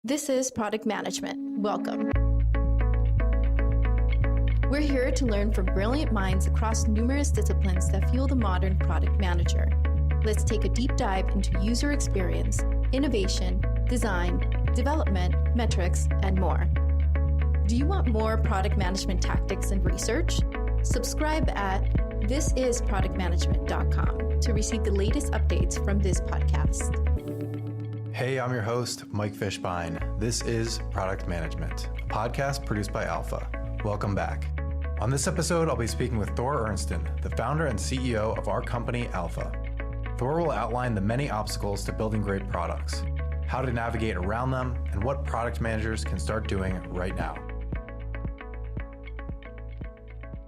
This is Product Management. Welcome. We're here to learn from brilliant minds across numerous disciplines that fuel the modern product manager. Let's take a deep dive into user experience, innovation, design, development, metrics, and more. Do you want more product management tactics and research? Subscribe at thisisproductmanagement.com to receive the latest updates from this podcast. Hey, I'm your host, Mike Fishbein. This is Product Management, a podcast produced by Alpha. Welcome back. On this episode, I'll be speaking with Thor Ernstsson, the founder and CEO of our company, Alpha. Thor will outline the many obstacles to building great products, how to navigate around them, and what product managers can start doing right now.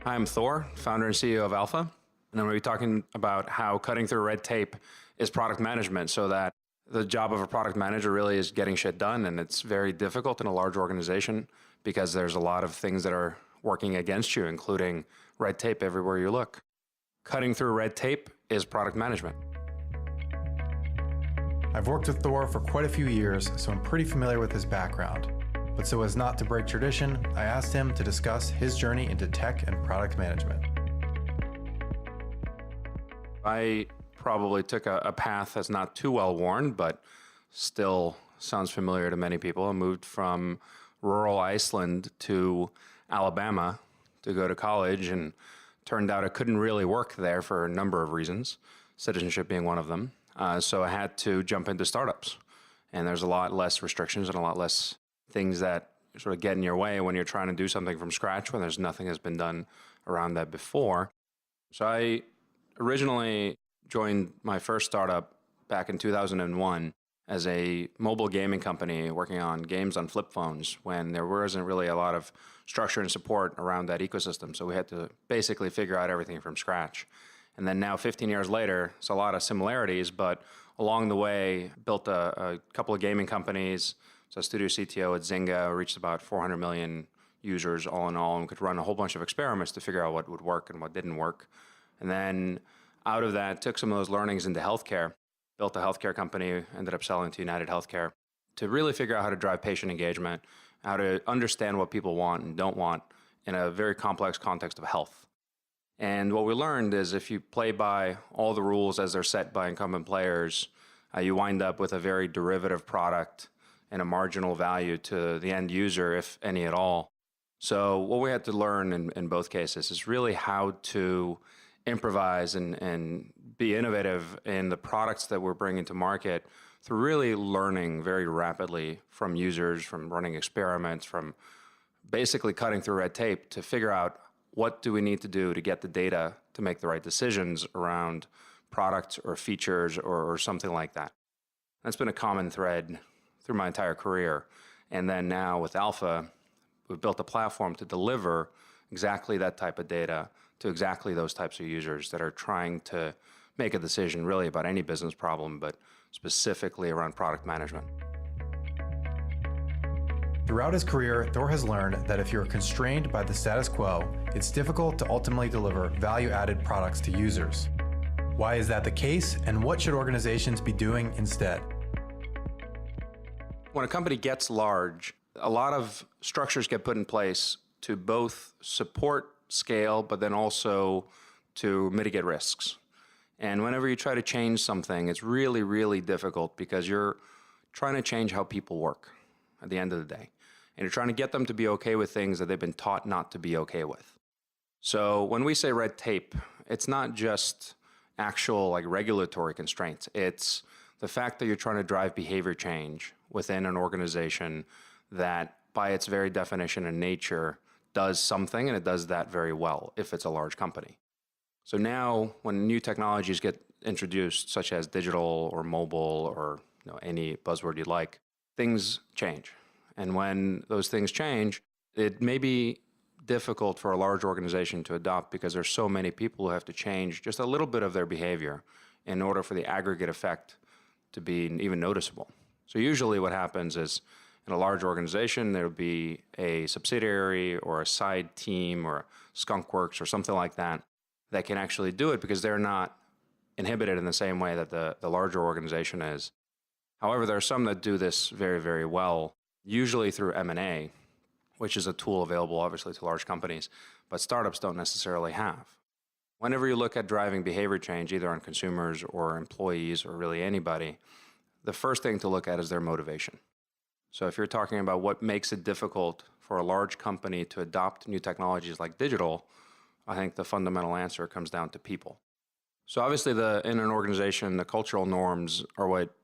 Hi, I'm Thor, founder and CEO of Alpha, and I'm going to be talking about how cutting through red tape is product management, so that the job of a product manager really is getting shit done, and it's very difficult in a large organization because there's a lot of things that are working against you, including red tape everywhere you look. Cutting through red tape is product management. I've worked with Thor for quite a few years, so I'm pretty familiar with his background. But so as not to break tradition, I asked him to discuss his journey into tech and product management. I probably took a path that's not too well worn, but still sounds familiar to many people. I moved from rural Iceland to Alabama to go to college, and turned out I couldn't really work there for a number of reasons, citizenship being one of them. So I had to jump into startups, and there's a lot less restrictions and a lot less things that sort of get in your way when you're trying to do something from scratch, when there's nothing has been done around that before. So I originally joined my first startup back in 2001 as a mobile gaming company working on games on flip phones when there wasn't really a lot of structure and support around that ecosystem. So we had to basically figure out everything from scratch. And then now 15 years later, it's a lot of similarities, but along the way, built a couple of gaming companies. So studio CTO at Zynga, reached about 400 million users all in all, and could run a whole bunch of experiments to figure out what would work and what didn't work. And then out of that, took some of those learnings into healthcare, built a healthcare company, ended up selling to United Healthcare to really figure out how to drive patient engagement, how to understand what people want and don't want in a very complex context of health. And what we learned is if you play by all the rules as they're set by incumbent players, you wind up with a very derivative product and a marginal value to the end user, if any at all. So what we had to learn in both cases is really how to improvise and be innovative in the products that we're bringing to market through really learning very rapidly from users, from running experiments, from basically cutting through red tape to figure out what do we need to do to get the data to make the right decisions around products or features or something like that. That's been a common thread through my entire career. And then now with Alpha, we've built a platform to deliver exactly that type of data to exactly those types of users that are trying to make a decision really about any business problem, but specifically around product management. Throughout his career, Thor has learned that if you're constrained by the status quo, it's difficult to ultimately deliver value-added products to users. Why is that the case, and what should organizations be doing instead? When a company gets large, a lot of structures get put in place to both support scale, but then also to mitigate risks. And whenever you try to change something, it's really, really difficult because you're trying to change how people work at the end of the day. And you're trying to get them to be okay with things that they've been taught not to be okay with. So when we say red tape, it's not just actual like regulatory constraints. It's the fact that you're trying to drive behavior change within an organization that by its very definition and nature does something, and it does that very well if it's a large company. So now when new technologies get introduced, such as digital or mobile or any buzzword you like, things change. And when those things change, it may be difficult for a large organization to adopt because there's so many people who have to change just a little bit of their behavior in order for the aggregate effect to be even noticeable. So usually what happens is in a large organization, there'll be a subsidiary or a side team or skunkworks or something like that that can actually do it because they're not inhibited in the same way that the larger organization is. However, there are some that do this very, very well. usually through M&A, which is a tool available obviously to large companies, but startups don't necessarily have. Whenever you look at driving behavior change, either on consumers or employees or really anybody, the first thing to look at is their motivation. So if you're talking about what makes it difficult for a large company to adopt new technologies like digital, I think the fundamental answer comes down to people. So obviously in an organization, the cultural norms are what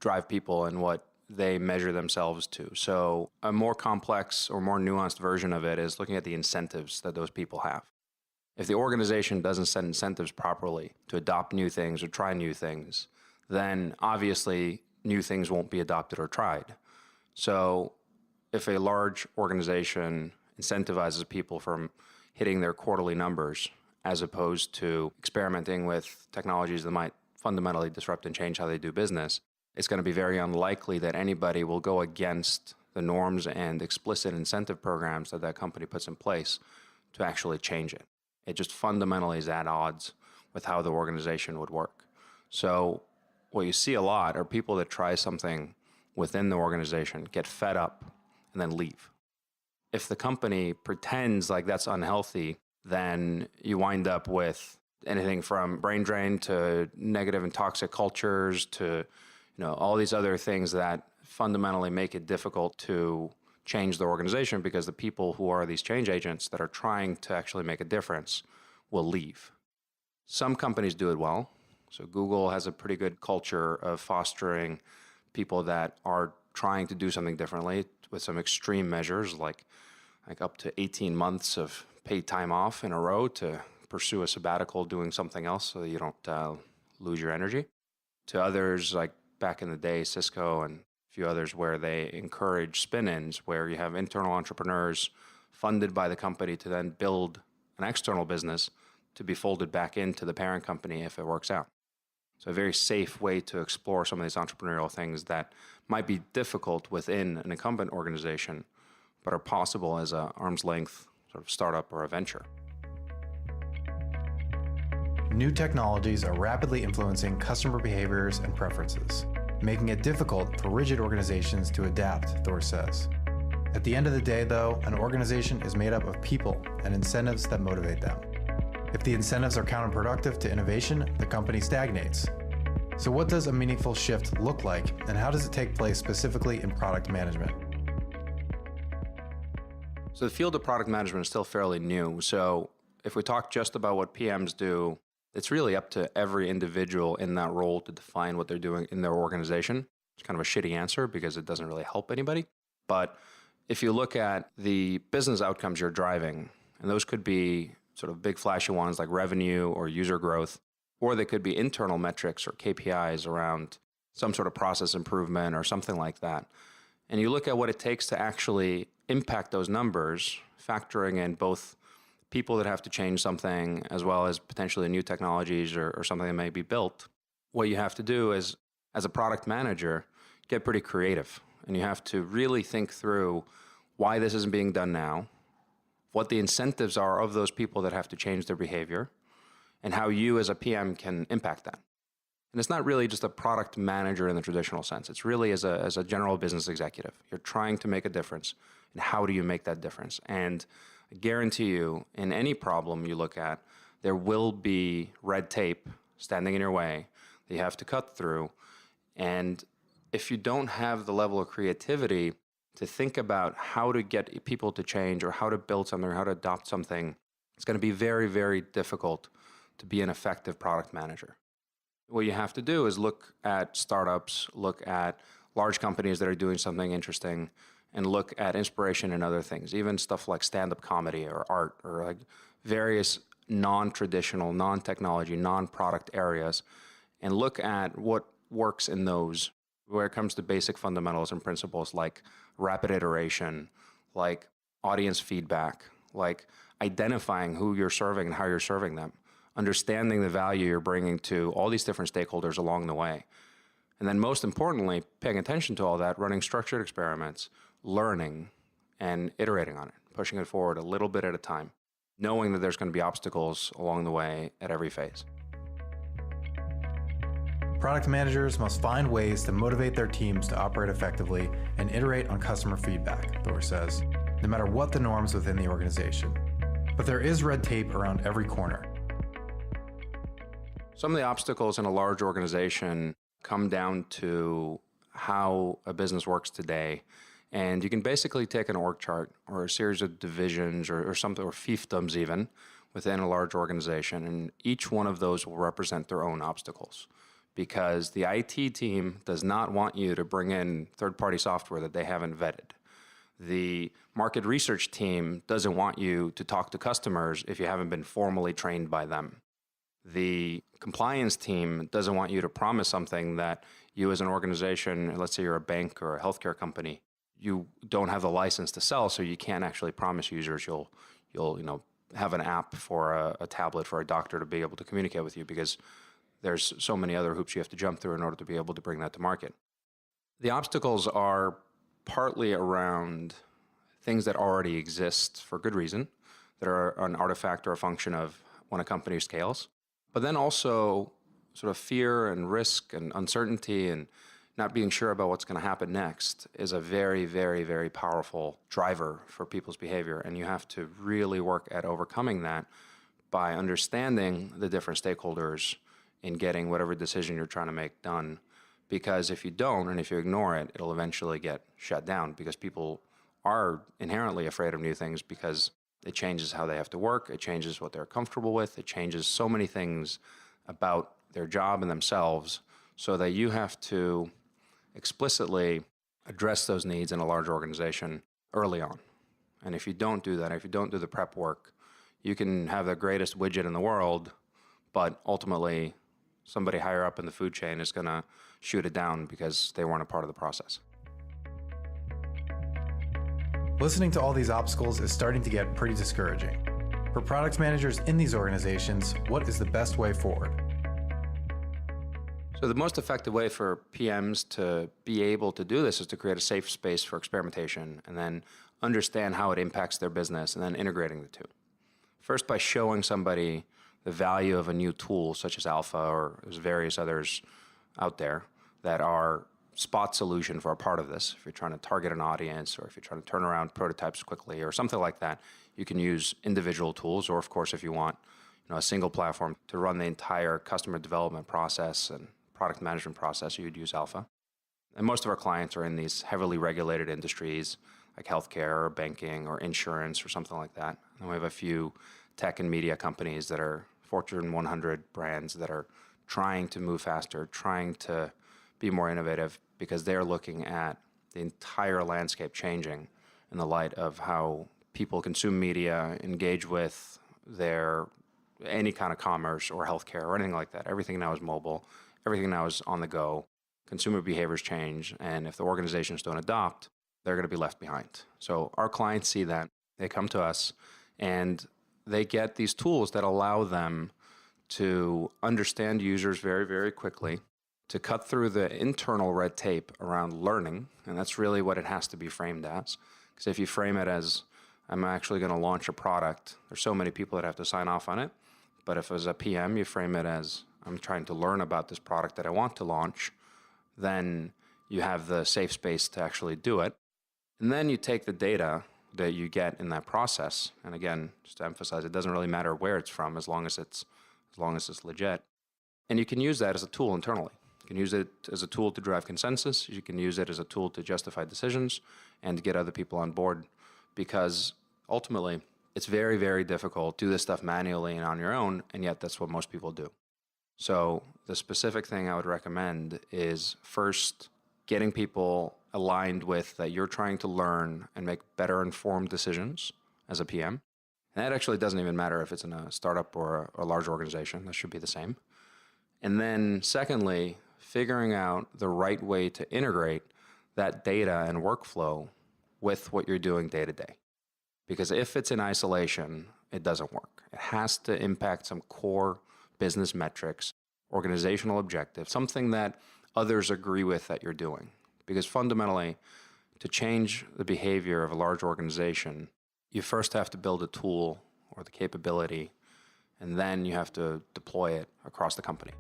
drive people and what they measure themselves to. So a more complex or more nuanced version of it is looking at the incentives that those people have. If the organization doesn't set incentives properly to adopt new things or try new things, then obviously new things won't be adopted or tried. So if a large organization incentivizes people from hitting their quarterly numbers as opposed to experimenting with technologies that might fundamentally disrupt and change how they do business, it's going to be very unlikely that anybody will go against the norms and explicit incentive programs that company puts in place to actually change it. It just fundamentally is at odds with how the organization would work. So what you see a lot are people that try something within the organization, get fed up, and then leave. If the company pretends like that's unhealthy, then you wind up with anything from brain drain to negative and toxic cultures to all these other things that fundamentally make it difficult to change the organization because the people who are these change agents that are trying to actually make a difference will leave. Some companies do it well. So Google has a pretty good culture of fostering people that are trying to do something differently with some extreme measures like up to 18 months of paid time off in a row to pursue a sabbatical doing something else so that you don't lose your energy. To others, like back in the day, Cisco and a few others, where they encourage spin-ins, where you have internal entrepreneurs funded by the company to then build an external business to be folded back into the parent company if it works out. So a very safe way to explore some of these entrepreneurial things that might be difficult within an incumbent organization, but are possible as an arm's length sort of startup or a venture. New technologies are rapidly influencing customer behaviors and preferences, making it difficult for rigid organizations to adapt, Thor says. At the end of the day, though, an organization is made up of people and incentives that motivate them. If the incentives are counterproductive to innovation, the company stagnates. So what does a meaningful shift look like, and how does it take place specifically in product management? So the field of product management is still fairly new. So if we talk just about what PMs do, it's really up to every individual in that role to define what they're doing in their organization. It's kind of a shitty answer because it doesn't really help anybody. But if you look at the business outcomes you're driving, and those could be sort of big flashy ones like revenue or user growth, or they could be internal metrics or KPIs around some sort of process improvement or something like that. And you look at what it takes to actually impact those numbers, factoring in both people that have to change something as well as potentially new technologies or something that may be built. What you have to do is, as a product manager, get pretty creative. And you have to really think through why this isn't being done now, what the incentives are of those people that have to change their behavior, and how you as a PM can impact that. And it's not really just a product manager in the traditional sense. It's really as a general business executive. You're trying to make a difference. And how do you make that difference? And I guarantee you, in any problem you look at, there will be red tape standing in your way that you have to cut through. And if you don't have the level of creativity to think about how to get people to change or how to build something or how to adopt something, it's going to be very, very difficult to be an effective product manager. What you have to do is look at startups, look at large companies that are doing something interesting, and look at inspiration in other things, even stuff like stand-up comedy or art or like various non-traditional, non-technology, non-product areas, and look at what works in those where it comes to basic fundamentals and principles like rapid iteration, like audience feedback, like identifying who you're serving and how you're serving them, understanding the value you're bringing to all these different stakeholders along the way. And then most importantly, paying attention to all that, running structured experiments, learning and iterating on it, pushing it forward a little bit at a time, knowing that there's going to be obstacles along the way at every phase. Product managers must find ways to motivate their teams to operate effectively and iterate on customer feedback, Thor says, no matter what the norms within the organization. But there is red tape around every corner. Some of the obstacles in a large organization come down to how a business works today. And you can basically take an org chart or a series of divisions or something, or fiefdoms even, within a large organization. And each one of those will represent their own obstacles. Because the IT team does not want you to bring in third-party software that they haven't vetted. The market research team doesn't want you to talk to customers if you haven't been formally trained by them. The compliance team doesn't want you to promise something that you as an organization, let's say you're a bank or a healthcare company, you don't have the license to sell, so you can't actually promise users you'll have an app for a tablet for a doctor to be able to communicate with you, because there's so many other hoops you have to jump through in order to be able to bring that to market. The obstacles are partly around things that already exist for good reason, that are an artifact or a function of when a company scales. But then also sort of fear and risk and uncertainty and not being sure about what's going to happen next is a very, very, very powerful driver for people's behavior. And you have to really work at overcoming that by understanding the different stakeholders in getting whatever decision you're trying to make done. Because if you don't, and if you ignore it, it'll eventually get shut down, because people are inherently afraid of new things, because it changes how they have to work, it changes what they're comfortable with, it changes so many things about their job and themselves, so that you have to explicitly address those needs in a large organization early on. And if you don't do that, if you don't do the prep work, you can have the greatest widget in the world, but ultimately somebody higher up in the food chain is going to shoot it down because they weren't a part of the process. Listening to all these obstacles is starting to get pretty discouraging. For product managers in these organizations, what is the best way forward? So the most effective way for PMs to be able to do this is to create a safe space for experimentation and then understand how it impacts their business and then integrating the two. First, by showing somebody the value of a new tool such as Alpha, or there's various others out there that are spot solution for a part of this. If you're trying to target an audience, or if you're trying to turn around prototypes quickly or something like that, you can use individual tools, or of course if you want a single platform to run the entire customer development process and product management process, you'd use Alpha. And most of our clients are in these heavily regulated industries like healthcare or banking or insurance or something like that. And we have a few tech and media companies that are Fortune 100 brands that are trying to move faster, trying to be more innovative, because they're looking at the entire landscape changing in the light of how people consume media, engage with any kind of commerce or healthcare or anything like that. Everything now is mobile. Everything now is on the go. Consumer behaviors change, and if the organizations don't adopt, they're going to be left behind. So our clients see that. They come to us, and they get these tools that allow them to understand users very, very quickly, to cut through the internal red tape around learning, and that's really what it has to be framed as. Because if you frame it as, I'm actually going to launch a product, there's so many people that have to sign off on it. But if as a PM you frame it as, I'm trying to learn about this product that I want to launch, then you have the safe space to actually do it. And then you take the data that you get in that process, and again, just to emphasize, it doesn't really matter where it's from as long as it's legit. And you can use that as a tool internally. You can use it as a tool to drive consensus. You can use it as a tool to justify decisions and to get other people on board, because ultimately it's very, very difficult to do this stuff manually and on your own, and yet that's what most people do. So the specific thing I would recommend is first getting people aligned with that you're trying to learn and make better informed decisions as a PM. And that actually doesn't even matter if it's in a startup or a large organization. That should be the same. And then secondly, figuring out the right way to integrate that data and workflow with what you're doing day to day. Because if it's in isolation, it doesn't work. It has to impact some core business metrics, organizational objectives, something that others agree with that you're doing. Because fundamentally, to change the behavior of a large organization, you first have to build a tool or the capability, and then you have to deploy it across the company.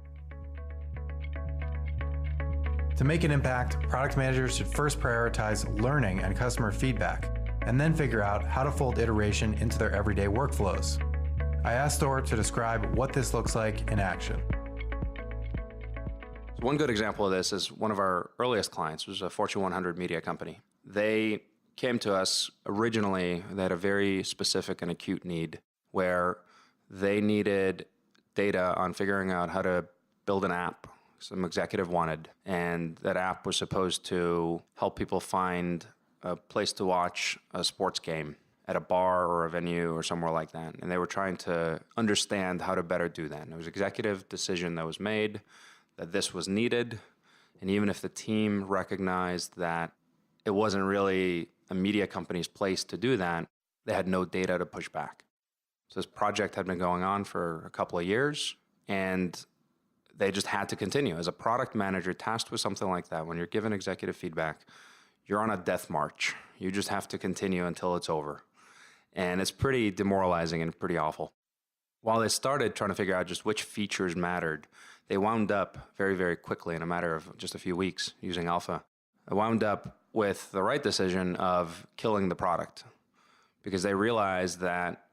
To make an impact, product managers should first prioritize learning and customer feedback, and then figure out how to fold iteration into their everyday workflows. I asked Thor to describe what this looks like in action. One good example of this is one of our earliest clients was a Fortune 100 media company. They came to us originally, they had a very specific and acute need where they needed data on figuring out how to build an app some executive wanted. And that app was supposed to help people find a place to watch a sports game at a bar or a venue or somewhere like that. And they were trying to understand how to better do that. And it was an executive decision that was made that this was needed. And even if the team recognized that it wasn't really a media company's place to do that, they had no data to push back. So this project had been going on for a couple of years, and they just had to continue. As a product manager tasked with something like that, when you're given executive feedback, you're on a death march. You just have to continue until it's over. And it's pretty demoralizing and pretty awful. While they started trying to figure out just which features mattered, they wound up very, very quickly in a matter of just a few weeks using Alpha. They wound up with the right decision of killing the product because they realized that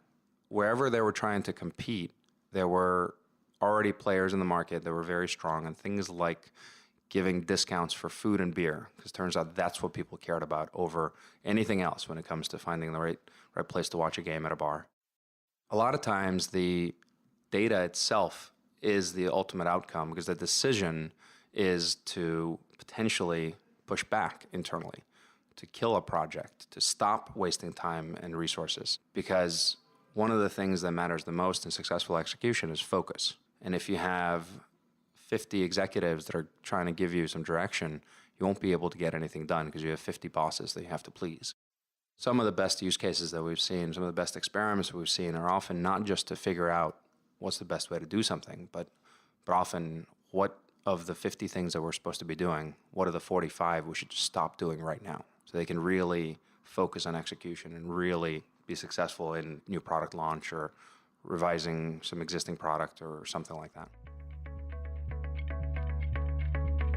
wherever they were trying to compete, there were already players in the market that were very strong, and things like giving discounts for food and beer, because it turns out that's what people cared about over anything else when it comes to finding the right place to watch a game at a bar. A lot of times the data itself is the ultimate outcome because the decision is to potentially push back internally, to kill a project, to stop wasting time and resources. Because one of the things that matters the most in successful execution is focus. And if you have 50 executives that are trying to give you some direction, you won't be able to get anything done because you have 50 bosses that you have to please. Some of the best use cases that we've seen, some of the best experiments we've seen are often not just to figure out what's the best way to do something, but often what of the 50 things that we're supposed to be doing, what are the 45 we should just stop doing right now so they can really focus on execution and really be successful in new product launch or revising some existing product or something like that.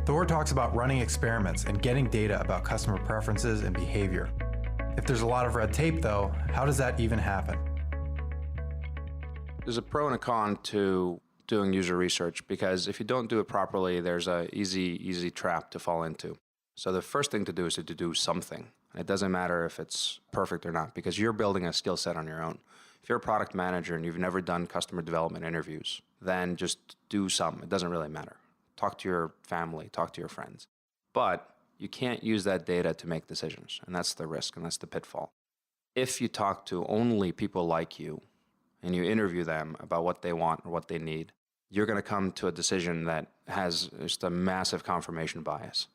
Thor talks about running experiments and getting data about customer preferences and behavior. If there's a lot of red tape, though, how does that even happen? There's a pro and a con to doing user research because if you don't do it properly, there's an easy trap to fall into. So the first thing to do is to do something. And it doesn't matter if it's perfect or not because you're building a skill set on your own. If you're a product manager and you've never done customer development interviews, then just do some. It doesn't really matter. Talk to your family, talk to your friends. But you can't use that data to make decisions, and that's the risk, and that's the pitfall. If you talk to only people like you and you interview them about what they want or what they need, you're going to come to a decision that has just a massive confirmation bias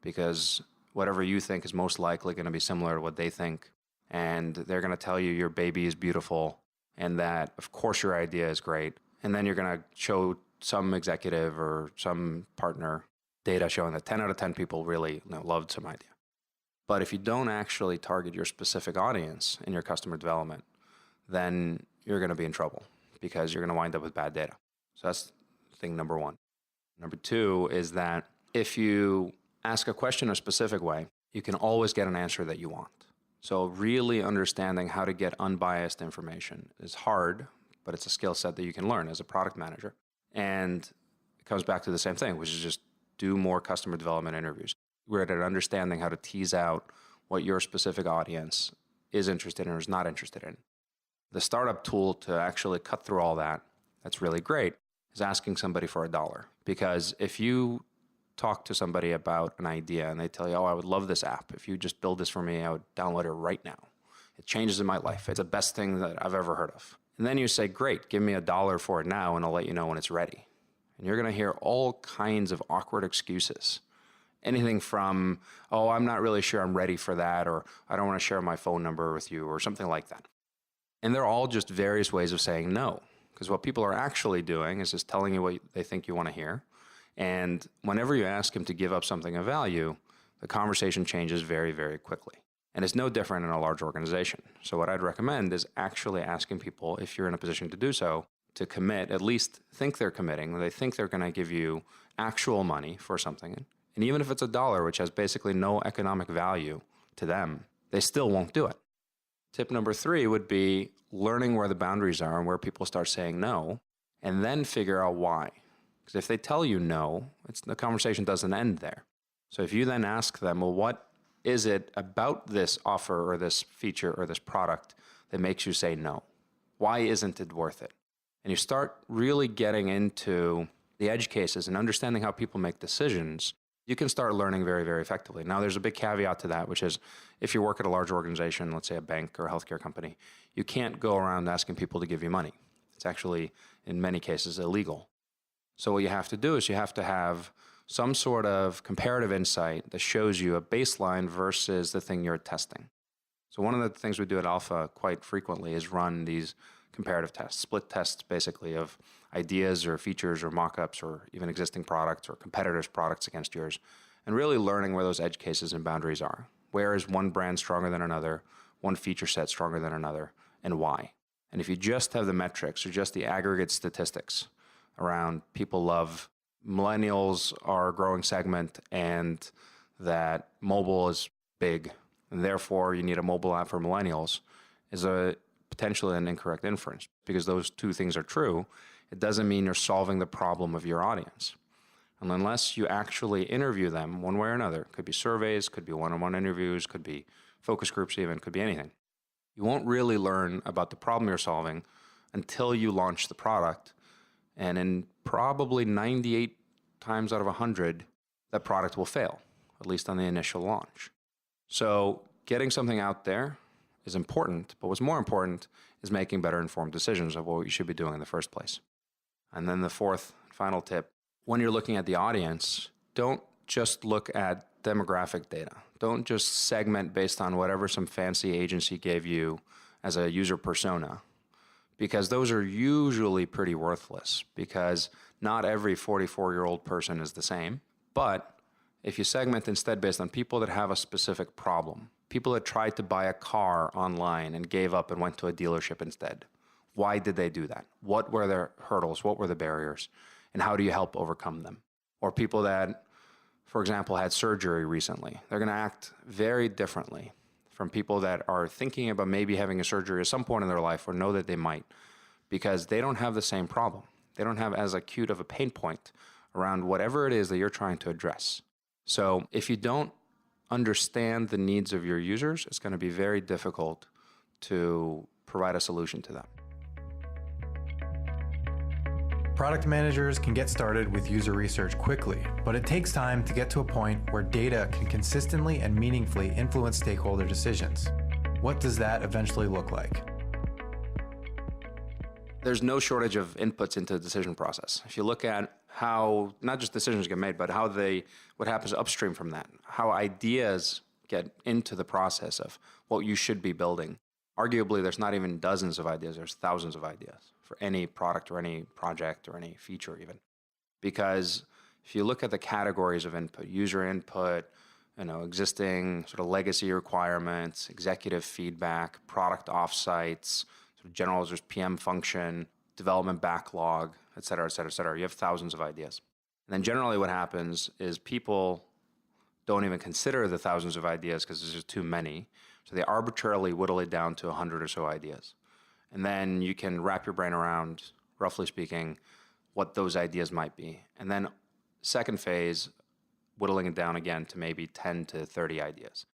because whatever you think is most likely going to be similar to what they think. And they're going to tell you your baby is beautiful and that, of course, your idea is great. And then you're going to show some executive or some partner data showing that 10 out of 10 people really loved some idea. But if you don't actually target your specific audience in your customer development, then you're going to be in trouble because you're going to wind up with bad data. So that's thing number one. Number two is that if you ask a question a specific way, you can always get an answer that you want. So really understanding how to get unbiased information is hard, but it's a skill set that you can learn as a product manager. And it comes back to the same thing, which is just do more customer development interviews. We're at understanding how to tease out what your specific audience is interested in or is not interested in. The startup tool to actually cut through all that, that's really great, is asking somebody for $1. Because if you talk to somebody about an idea and they tell you, oh, I would love this app. If you just build this for me, I would download it right now. It changes in my life. It's the best thing that I've ever heard of. And then you say, great, give me $1 for it now and I'll let you know when it's ready. And you're going to hear all kinds of awkward excuses. Anything from, oh, I'm not really sure I'm ready for that, or I don't want to share my phone number with you, or something like that. And they're all just various ways of saying no. Because what people are actually doing is just telling you what they think you want to hear. And whenever you ask them to give up something of value, the conversation changes very, very quickly. And it's no different in a large organization. So what I'd recommend is actually asking people, if you're in a position to do so, to commit, at least think they're committing. They think they're going to give you actual money for something. And even if it's $1, which has basically no economic value to them, they still won't do it. Tip number 3 would be learning where the boundaries are and where people start saying no, and then figure out why. Because if they tell you no, the conversation doesn't end there. So if you then ask them, well, what is it about this offer or this feature or this product that makes you say no? Why isn't it worth it? And you start really getting into the edge cases and understanding how people make decisions, you can start learning very, very effectively. Now, there's a big caveat to that, which is if you work at a large organization, let's say a bank or a healthcare company, you can't go around asking people to give you money. It's actually, in many cases, illegal. So what you have to do is you have to have some sort of comparative insight that shows you a baseline versus the thing you're testing. So one of the things we do at Alpha quite frequently is run these comparative tests, split tests basically of ideas or features or mock-ups or even existing products or competitors' products against yours, and really learning where those edge cases and boundaries are. Where is one brand stronger than another, one feature set stronger than another, and why? And if you just have the metrics or just the aggregate statistics around people love millennials are a growing segment and that mobile is big, and therefore you need a mobile app for millennials, is a potentially an incorrect inference. Because those two things are true, it doesn't mean you're solving the problem of your audience. And unless you actually interview them one way or another, could be surveys, could be one-on-one interviews, could be focus groups even, could be anything. You won't really learn about the problem you're solving until you launch the product. And in probably 98 times out of 100, that product will fail, at least on the initial launch. So getting something out there is important, but what's more important is making better informed decisions of what you should be doing in the first place. And then the fourth, final tip, when you're looking at the audience, don't just look at demographic data. Don't just segment based on whatever some fancy agency gave you as a user persona, because those are usually pretty worthless, because not every 44-year-old person is the same. But if you segment instead based on people that have a specific problem, people that tried to buy a car online and gave up and went to a dealership instead, why did they do that? What were their hurdles? What were the barriers? And how do you help overcome them? Or people that, for example, had surgery recently, they're going to act very differently from people that are thinking about maybe having a surgery at some point in their life or know that they might, because they don't have the same problem. They don't have as acute of a pain point around whatever it is that you're trying to address. So if you don't understand the needs of your users, it's going to be very difficult to provide a solution to them. Product managers can get started with user research quickly, but it takes time to get to a point where data can consistently and meaningfully influence stakeholder decisions. What does that eventually look like? There's no shortage of inputs into the decision process. If you look at how not just decisions get made, but what happens upstream from that, how ideas get into the process of what you should be building. Arguably, there's not even dozens of ideas, there's thousands of ideas for any product or any project or any feature even. Because if you look at the categories of input, user input, existing sort of legacy requirements, executive feedback, product offsites, sort of general users PM function, development backlog, et cetera, et cetera, et cetera. You have thousands of ideas. And then generally what happens is people don't even consider the thousands of ideas because there's just too many. So they arbitrarily whittle it down to 100 or so ideas. And then you can wrap your brain around, roughly speaking, what those ideas might be. And then second phase, whittling it down again to maybe 10 to 30 ideas.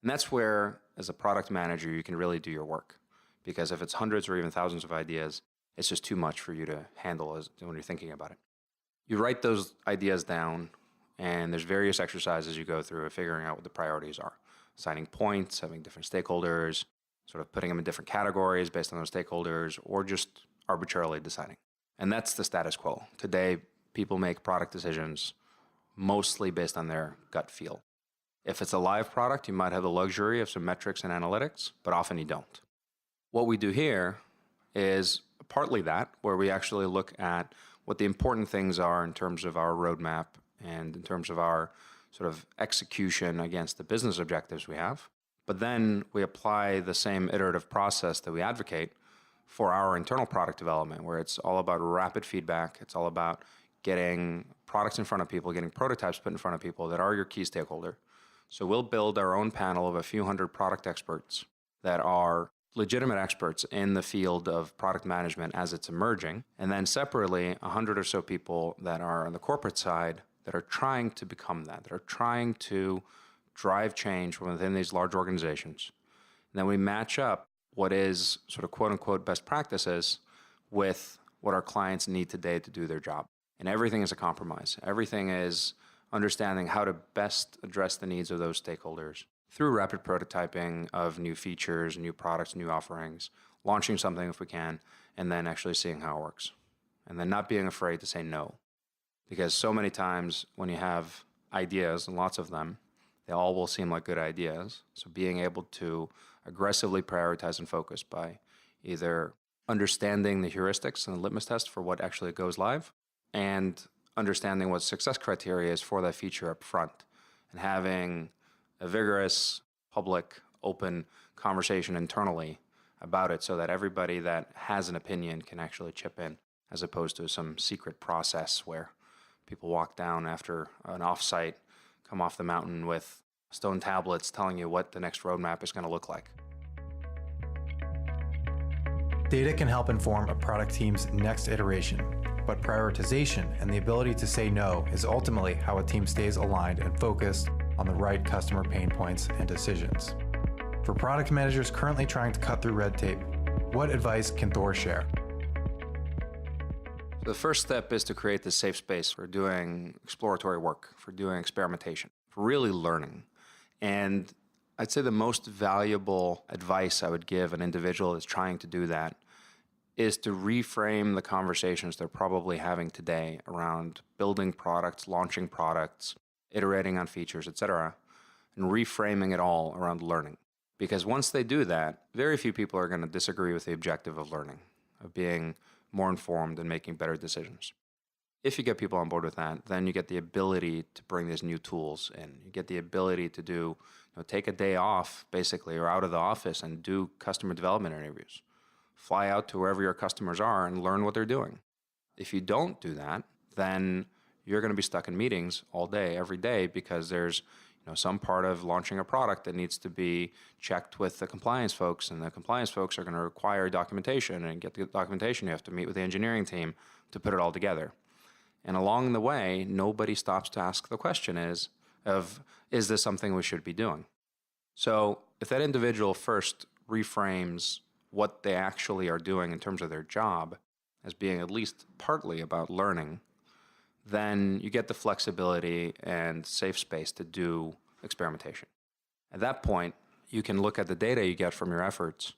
And that's where, as a product manager, you can really do your work. Because if it's hundreds or even thousands of ideas, it's just too much for you to handle when you're thinking about it. You write those ideas down, and there's various exercises you go through of figuring out what the priorities are. Assigning points, having different stakeholders, sort of putting them in different categories based on those stakeholders, or just arbitrarily deciding. And that's the status quo. Today, people make product decisions mostly based on their gut feel. If it's a live product, you might have the luxury of some metrics and analytics, but often you don't. What we do here is partly that, where we actually look at what the important things are in terms of our roadmap and in terms of our sort of execution against the business objectives we have. But then we apply the same iterative process that we advocate for our internal product development, where it's all about rapid feedback. It's all about getting products in front of people, getting prototypes put in front of people that are your key stakeholder. So we'll build our own panel of a few hundred product experts that are legitimate experts in the field of product management as it's emerging. And then separately, 100 or so people that are on the corporate side that are trying to become that are trying to drive change from within these large organizations. And then we match up what is sort of quote unquote best practices with what our clients need today to do their job. And everything is a compromise. Everything is understanding how to best address the needs of those stakeholders through rapid prototyping of new features, new products, new offerings, launching something if we can, and then actually seeing how it works. And then not being afraid to say no. Because so many times when you have ideas, and lots of them, they all will seem like good ideas. So being able to aggressively prioritize and focus by either understanding the heuristics and the litmus test for what actually goes live, and understanding what success criteria is for that feature up front, and having a vigorous, public, open conversation internally about it so that everybody that has an opinion can actually chip in, as opposed to some secret process where people walk down after an offsite, come off the mountain with stone tablets telling you what the next roadmap is going to look like. Data can help inform a product team's next iteration, but prioritization and the ability to say no is ultimately how a team stays aligned and focused on the right customer pain points and decisions. For product managers currently trying to cut through red tape, what advice can Thor share? The first step is to create this safe space for doing exploratory work, for doing experimentation, for really learning. And I'd say the most valuable advice I would give an individual that's trying to do that is to reframe the conversations they're probably having today around building products, launching products, iterating on features, etc., and reframing it all around learning. Because once they do that, very few people are going to disagree with the objective of learning, of being more informed and making better decisions. If you get people on board with that, then you get the ability to bring these new tools in. You get the ability to do, take a day off, basically, or out of the office and do customer development interviews. Fly out to wherever your customers are and learn what they're doing. If you don't do that, then you're going to be stuck in meetings all day, every day, because there's some part of launching a product that needs to be checked with the compliance folks, and the compliance folks are going to require documentation, and get the documentation, you have to meet with the engineering team to put it all together. And along the way, nobody stops to ask the question is this something we should be doing? So if that individual first reframes what they actually are doing in terms of their job as being at least partly about learning, then you get the flexibility and safe space to do experimentation. At that point, you can look at the data you get from your efforts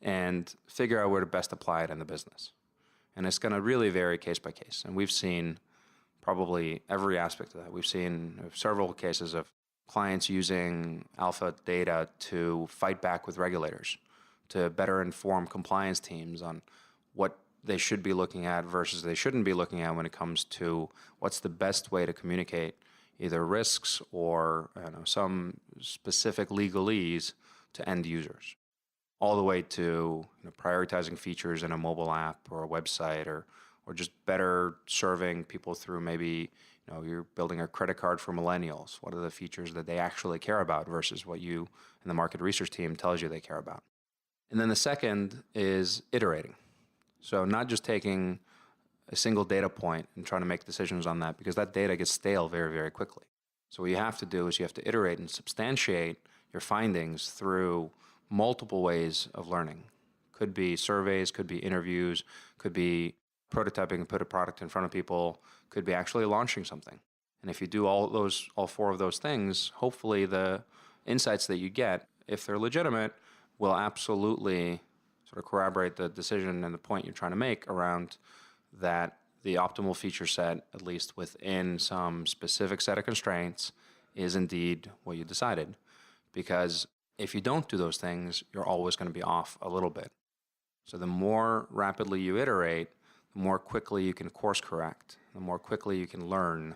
and figure out where to best apply it in the business. And it's going to really vary case by case. And we've seen probably every aspect of that. We've seen several cases of clients using alpha data to fight back with regulators, to better inform compliance teams on what they should be looking at versus they shouldn't be looking at when it comes to what's the best way to communicate either risks or some specific legalese to end users, all the way to prioritizing features in a mobile app or a website, or just better serving people through maybe you're building a credit card for millennials. What are the features that they actually care about versus what you and the market research team tells you they care about? And then the second is iterating. So not just taking a single data point and trying to make decisions on that, because that data gets stale very, very quickly. So what you have to do is you have to iterate and substantiate your findings through multiple ways of learning. Could be surveys, could be interviews, could be prototyping and put a product in front of people, could be actually launching something. And if you do all four of those things, hopefully the insights that you get, if they're legitimate, will absolutely sort of corroborate the decision and the point you're trying to make around that the optimal feature set, at least within some specific set of constraints, is indeed what you decided. Because if you don't do those things, you're always going to be off a little bit. So the more rapidly you iterate, the more quickly you can course correct, the more quickly you can learn,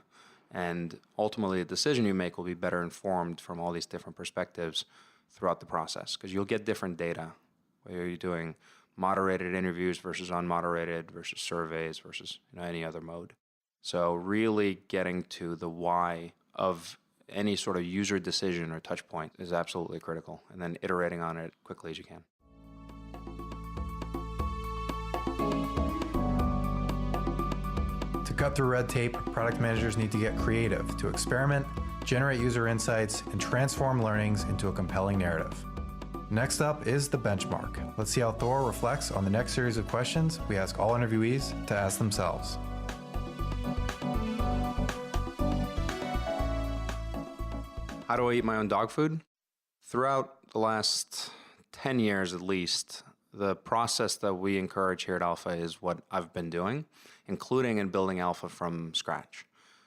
and ultimately the decision you make will be better informed from all these different perspectives throughout the process, because you'll get different data, whether you're doing moderated interviews versus unmoderated versus surveys versus any other mode. So really getting to the why of any sort of user decision or touch point is absolutely critical, and then iterating on it quickly as you can. To cut through red tape, product managers need to get creative to experiment, generate user insights, and transform learnings into a compelling narrative. Next up is the benchmark. Let's see how Thor reflects on the next series of questions we ask all interviewees to ask themselves. How do I eat my own dog food? Throughout the last 10 years at least, the process that we encourage here at Alpha is what I've been doing, including in building Alpha from scratch.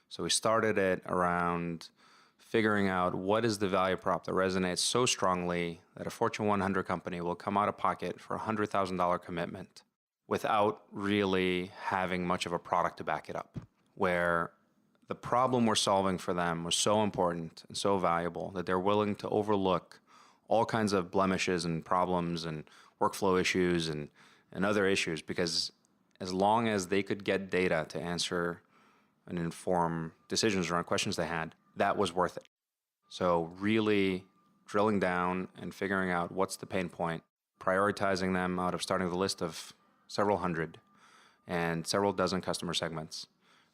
So we started it around figuring out what is the value prop that resonates so strongly that a Fortune 100 company will come out of pocket for a $100,000 commitment without really having much of a product to back it up, where the problem we're solving for them was so important and so valuable that they're willing to overlook all kinds of blemishes and problems and workflow issues and other issues, because as long as they could get data to answer and inform decisions around questions they had, that was worth it. So really drilling down and figuring out what's the pain point, prioritizing them out of starting with a list of several hundred and several dozen customer segments,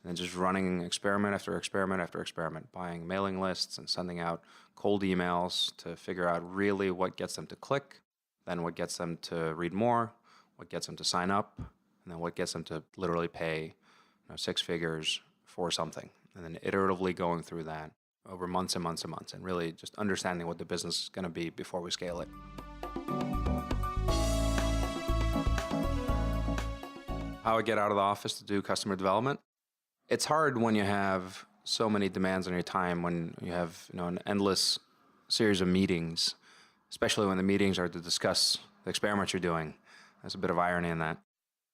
and then just running experiment after experiment after experiment, buying mailing lists and sending out cold emails to figure out really what gets them to click, then what gets them to read more, what gets them to sign up, and then what gets them to literally pay 6 figures for something. And then iteratively going through that over months and months and months, and really just understanding what the business is going to be before we scale it. How I get out of the office to do customer development? It's hard when you have so many demands on your time, when you have an endless series of meetings, especially when the meetings are to discuss the experiments you're doing. There's a bit of irony in that.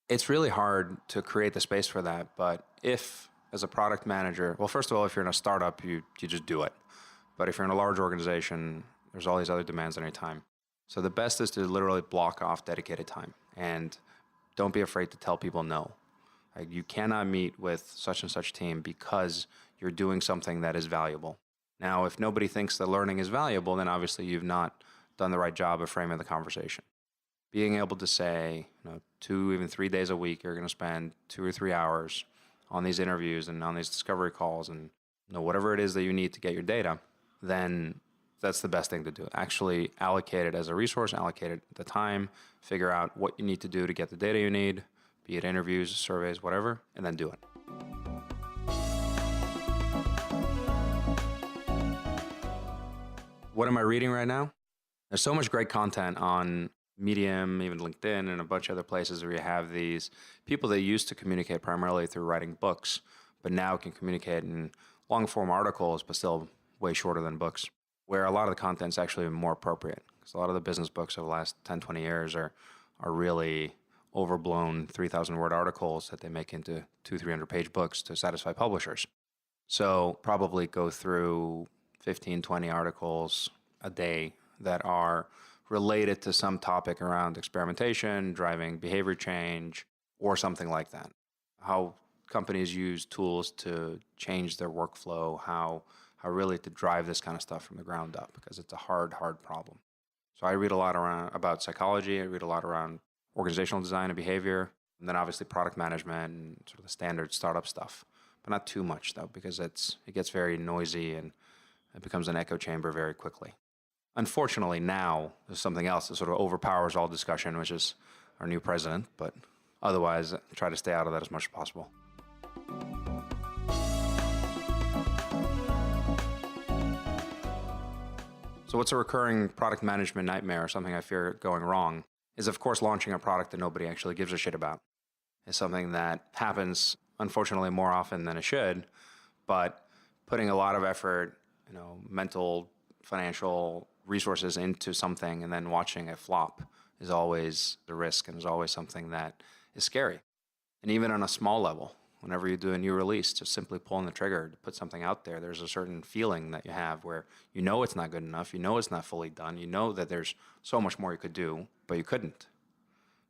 It's really hard to create the space for that, but if, as a product manager, well, first of all, if you're in a startup, you just do it. But if you're in a large organization, there's all these other demands on your time. So the best is to literally block off dedicated time, and don't be afraid to tell people no. Like, you cannot meet with such and such team because you're doing something that is valuable. Now, if nobody thinks that learning is valuable, then obviously you've not done the right job of framing the conversation. Being able to say, 2, even 3 days a week, you're going to spend 2 or 3 hours on these interviews and on these discovery calls and whatever it is that you need to get your data, then that's the best thing to do. Actually allocate it as a resource, allocate it the time, figure out what you need to do to get the data you need, be it interviews, surveys, whatever, and then do it. What am I reading right now? There's so much great content on Medium, even LinkedIn, and a bunch of other places where you have these people that used to communicate primarily through writing books, but now can communicate in long-form articles, but still way shorter than books, where a lot of the content is actually more appropriate. Because a lot of the business books of the last 10, 20 years are really overblown 3,000-word articles that they make into 200-300-page books to satisfy publishers. So probably go through 15, 20 articles a day that are related to some topic around experimentation, driving behavior change, or something like that. How companies use tools to change their workflow, how really to drive this kind of stuff from the ground up, because it's a hard problem. So I read a lot about psychology. I read a lot around organizational design and behavior, and then obviously product management and sort of the standard startup stuff, but not too much though, because it gets very noisy and it becomes an echo chamber very quickly. Unfortunately, now there's something else that sort of overpowers all discussion, which is our new president, but otherwise, try to stay out of that as much as possible. So what's a recurring product management nightmare, or something I fear going wrong, is of course launching a product that nobody actually gives a shit about. It's something that happens, unfortunately, more often than it should, but putting a lot of effort, mental, financial resources into something and then watching it flop is always the risk, and is always something that is scary. And even on a small level, whenever you do a new release, just simply pulling the trigger to put something out there, there's a certain feeling that you have where it's not good enough, it's not fully done, that there's so much more you could do, but you couldn't.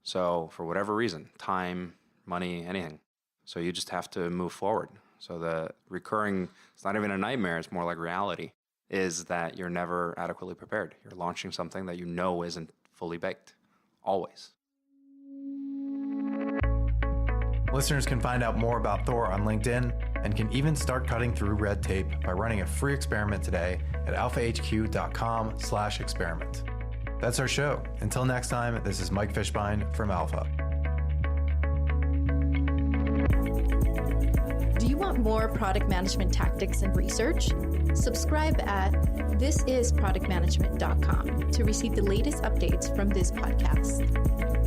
So for whatever reason, time, money, anything. So you just have to move forward. So the recurring, it's not even a nightmare, it's more like reality, is that you're never adequately prepared. You're launching something that you know isn't fully baked, always. Listeners can find out more about Thor on LinkedIn and can even start cutting through red tape by running a free experiment today at alphahq.com/experiment. That's our show. Until next time, this is Mike Fishbein from Alpha. Do you want more product management tactics and research? Subscribe at thisisproductmanagement.com to receive the latest updates from this podcast.